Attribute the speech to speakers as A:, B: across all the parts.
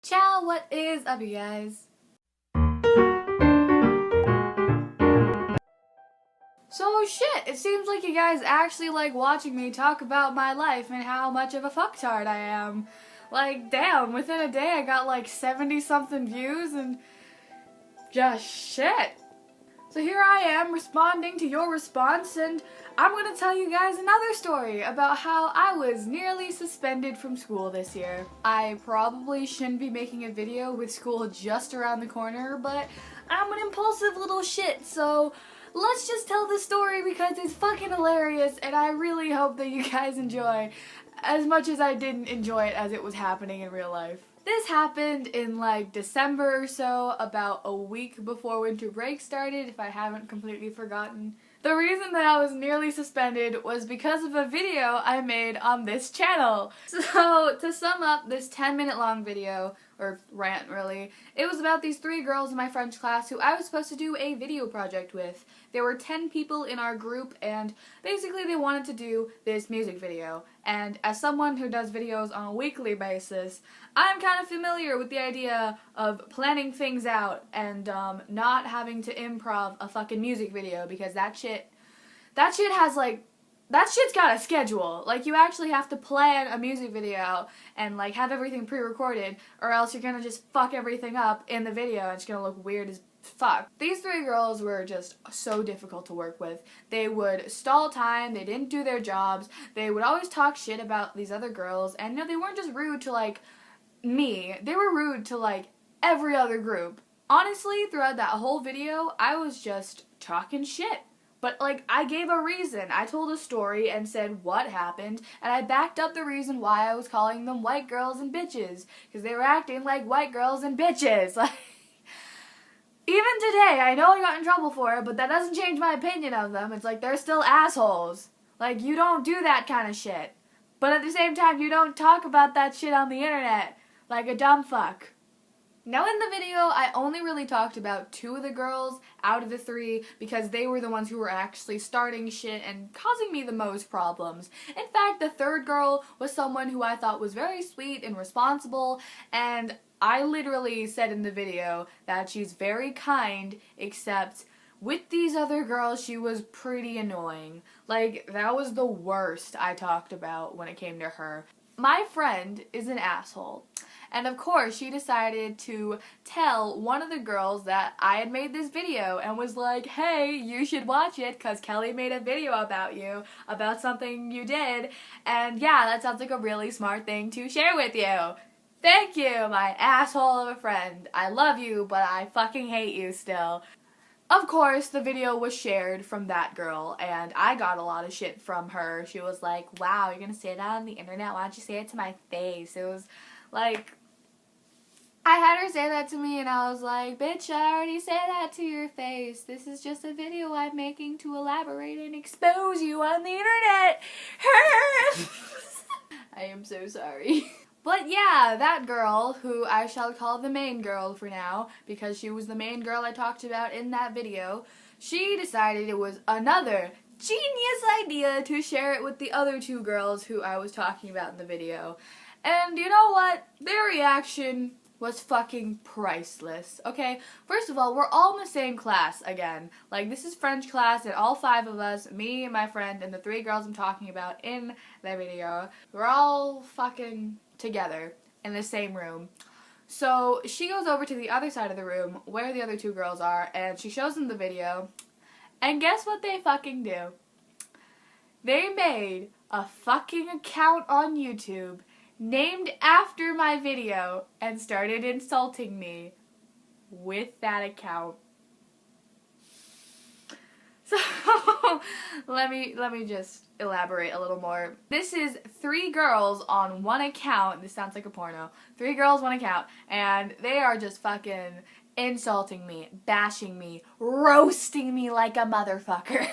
A: Ciao, what is up, you guys? So shit, it seems like you guys actually like watching me talk about my life and how much of a fucktard I am. Like, damn, within a day I got like 70 something views and just shit. So here I am responding to your response, and I'm gonna tell you guys another story about how I was nearly suspended from school this year. I probably shouldn't be making a video with school just around the corner, but I'm an impulsive little shit, so let's just tell the story because it's fucking hilarious, and I really hope that you guys enjoy as much as I didn't enjoy it as it was happening in real life. This happened in like December or so, about a week before winter break started, if I haven't completely forgotten. The reason that I was nearly suspended was because of a video I made on this channel. So, to sum up this 10-minute long video, or rant really, it was about these 3 girls in my French class who I was supposed to do a video project with. There were 10 people in our group, and basically they wanted to do this music video. And as someone who does videos on a weekly basis, I'm kind of familiar with the idea of planning things out and not having to improv a fucking music video, because that shit has like, that shit's got a schedule. Like, you actually have to plan a music video out and like have everything pre-recorded, or else you're gonna just fuck everything up in the video and it's gonna look weird as fuck. These 3 girls were just so difficult to work with. They would stall time, they didn't do their jobs, they would always talk shit about these other girls, and no, they weren't just rude to like me, they were rude to like every other group. Honestly, throughout that whole video, I was just talking shit. But like, I gave a reason. I told a story and said what happened, and I backed up the reason why I was calling them white girls and bitches, because they were acting like white girls and bitches. Like, even today, I know I got in trouble for it, but that doesn't change my opinion of them. It's like, they're still assholes. Like, you don't do that kind of shit. But at the same time, you don't talk about that shit on the internet like a dumb fuck. Now in the video, I only really talked about 2 of the girls out of the 3 because they were the ones who were actually starting shit and causing me the most problems. In fact, the 3rd girl was someone who I thought was very sweet and responsible, and I literally said in the video that she's very kind, except with these other girls, she was pretty annoying. Like, that was the worst I talked about when it came to her. My friend is an asshole. And of course, she decided to tell one of the girls that I had made this video and was like, hey, you should watch it because Kelly made a video about you, about something you did, and yeah, that sounds like a really smart thing to share with you. Thank you, my asshole of a friend. I love you, but I fucking hate you still. Of course, the video was shared from that girl, and I got a lot of shit from her. She was like, wow, you're gonna say that on the internet? Why don't you say it to my face? It was like, I had her say that to me, and I was like, bitch, I already said that to your face. This is just a video I'm making to elaborate and expose you on the internet. I am so sorry. But yeah, that girl, who I shall call the main girl for now, because she was the main girl I talked about in that video, she decided it was another genius idea to share it with the other 2 girls who I was talking about in the video. And you know what? Their reaction was fucking priceless. Okay, first of all, we're all in the same class again. Like, this is French class, and all 5 of us, me and my friend and the 3 girls I'm talking about in the video, we're all fucking together in the same room. So she goes over to the other side of the room where the other 2 girls are, and she shows them the video, and guess what they fucking do? They made a fucking account on YouTube named after my video and started insulting me with that account. So, let me just elaborate a little more. This is 3 girls on one account. This sounds like a porno. 3 girls, 1 account, and they are just fucking insulting me, bashing me, roasting me like a motherfucker.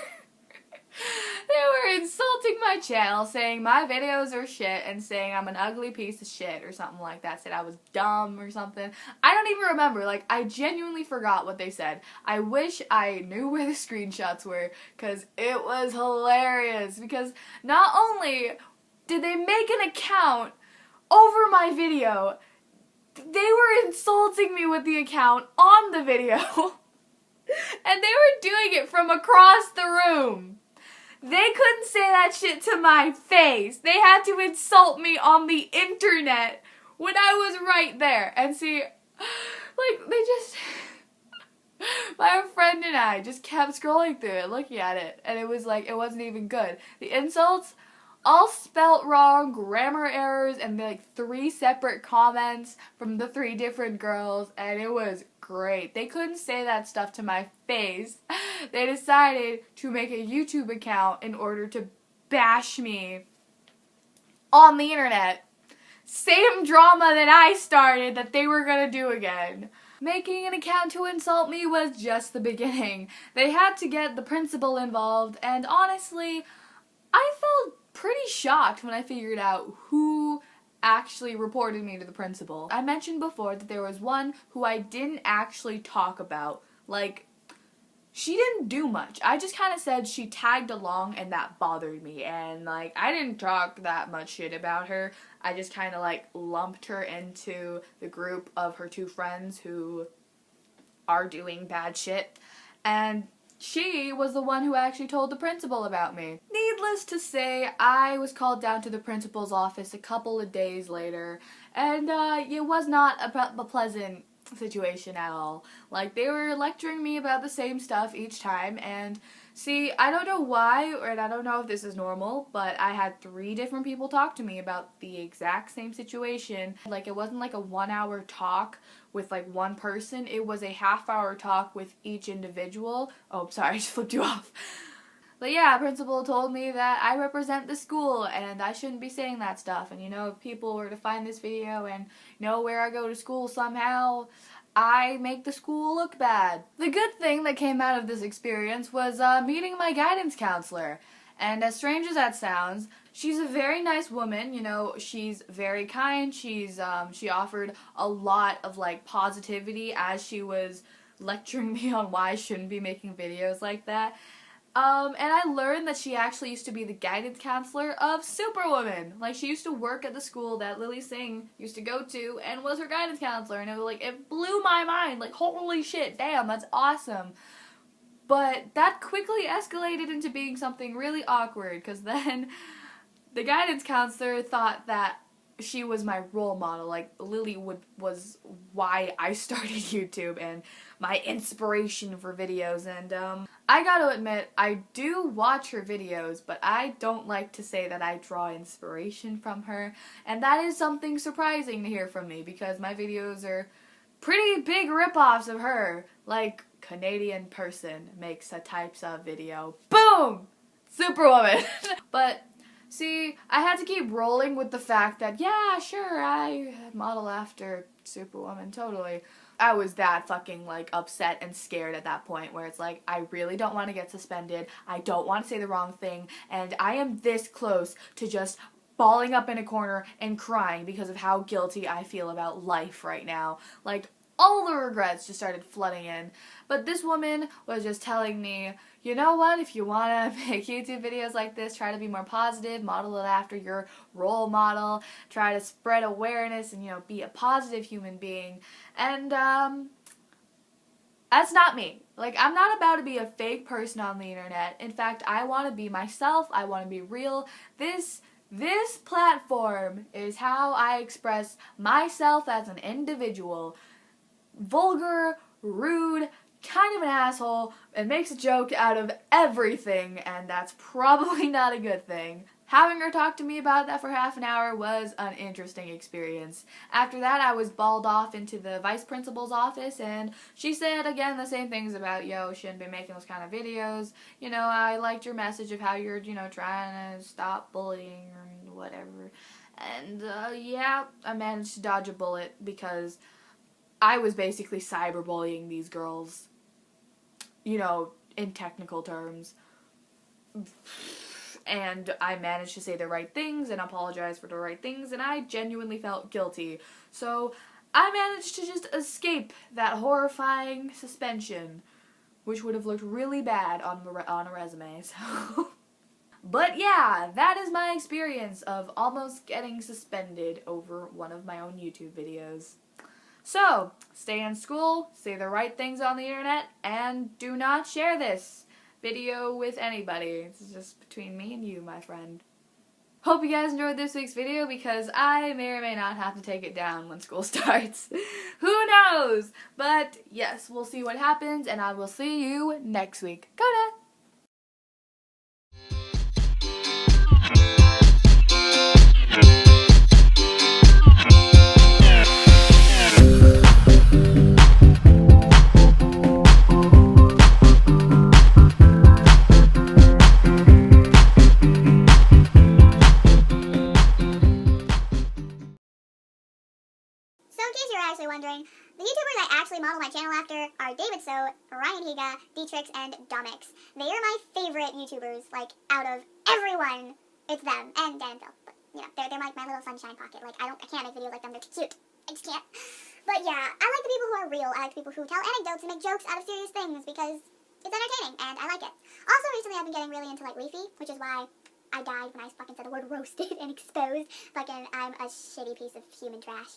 A: They were insulting my channel, saying my videos are shit, and saying I'm an ugly piece of shit or something like that. Said I was dumb or something. I don't even remember. Like, I genuinely forgot what they said. I wish I knew where the screenshots were, because it was hilarious. Because not only did they make an account over my video, they were were insulting me with the account on the video. And they were doing it from across the room. They couldn't say that shit to my face. They had to insult me on the internet when I was right there. And see, like, they just... My friend and I just kept scrolling through it, looking at it, and it was like, it wasn't even good. The insults, all spelt wrong, grammar errors, and like 3 separate comments from the 3 different girls, and it was great. They couldn't say that stuff to my face. They decided to make a YouTube account in order to bash me on the internet. Same drama that I started that they were gonna do again. Making an account to insult me was just the beginning. They had to get the principal involved, and honestly, I felt pretty shocked when I figured out who actually reported me to the principal. I mentioned before that there was one who I didn't actually talk about. Like, she didn't do much. I just kind of said she tagged along and that bothered me, and like, I didn't talk that much shit about her. I just kind of like lumped her into the group of her 2 friends who are doing bad shit, and she was the one who actually told the principal about me. Needless to say, I was called down to the principal's office a couple of days later, and it was not a pleasant situation at all. Like, they were lecturing me about the same stuff each time, and see, I don't know why, and I don't know if this is normal, but I had 3 different people talk to me about the exact same situation. Like, it wasn't like a 1-hour talk with like one person, it was a half-hour talk with each individual. Oh, sorry, I just flipped you off. But yeah, principal told me that I represent the school and I shouldn't be saying that stuff. And you know, if people were to find this video and know where I go to school somehow, I make the school look bad. The good thing that came out of this experience was meeting my guidance counselor. And as strange as that sounds, she's a very nice woman, you know, she's very kind, she offered a lot of like positivity as she was lecturing me on why I shouldn't be making videos like that. And I learned that she actually used to be the guidance counselor of Superwoman. Like, she used to work at the school that Lily Singh used to go to and was her guidance counselor. And it was like, it blew my mind. Like, holy shit, damn, that's awesome. But that quickly escalated into being something really awkward, because then the guidance counselor thought that she was my role model. Like, Lily was why I started YouTube and my inspiration for videos. And I gotta admit, I do watch her videos, but I don't like to say that I draw inspiration from her. And that is something surprising to hear from me, because my videos are pretty big ripoffs of her. Like, Canadian person makes a types of video. Boom! Superwoman! But see, I had to keep rolling with the fact that, yeah, sure, I model after Superwoman, totally. I was that fucking, like, upset and scared at that point where it's like, I really don't want to get suspended, I don't want to say the wrong thing, and I am this close to just balling up in a corner and crying because of how guilty I feel about life right now. Like, all the regrets just started flooding in. But this woman was just telling me, you know what, if you want to make YouTube videos like this, try to be more positive, model it after your role model, try to spread awareness and, you know, be a positive human being. And, that's not me. Like, I'm not about to be a fake person on the internet. In fact, I want to be myself, I want to be real. This platform is how I express myself as an individual. Vulgar, rude, kind of an asshole, and makes a joke out of everything, and that's probably not a good thing. Having her talk to me about that for half an hour was an interesting experience. After that, I was balled off into the vice principal's office, and she said again the same things about, yo, shouldn't be making those kind of videos. You know, I liked your message of how you're, you know, trying to stop bullying or whatever. And, yeah, I managed to dodge a bullet because I was basically cyberbullying these girls, you know, in technical terms. And I managed to say the right things and apologize for the right things, and I genuinely felt guilty. So I managed to just escape that horrifying suspension, which would have looked really bad on a resume. So. But yeah, that is my experience of almost getting suspended over one of my own YouTube videos. So, stay in school, say the right things on the internet, and do not share this video with anybody. It's just between me and you, my friend. Hope you guys enjoyed this week's video because I may or may not have to take it down when school starts. Who knows? But yes, we'll see what happens, and I will see you next week. Coda!
B: Wondering, the YouTubers I actually model my channel after are David So, Ryan Higa, Dietrich, and Domix. They are my favorite YouTubers, like, out of everyone. It's them, and Dan and Phil. But, you know, they're like my little sunshine pocket. Like, I can't make videos like them, they're too cute. I just can't. But yeah, I like the people who are real. I like the people who tell anecdotes and make jokes out of serious things, because it's entertaining, and I like it. Also, recently I've been getting really into, like, Leafy, which is why I died when I fucking said the word roasted and exposed. Fucking, I'm a shitty piece of human trash.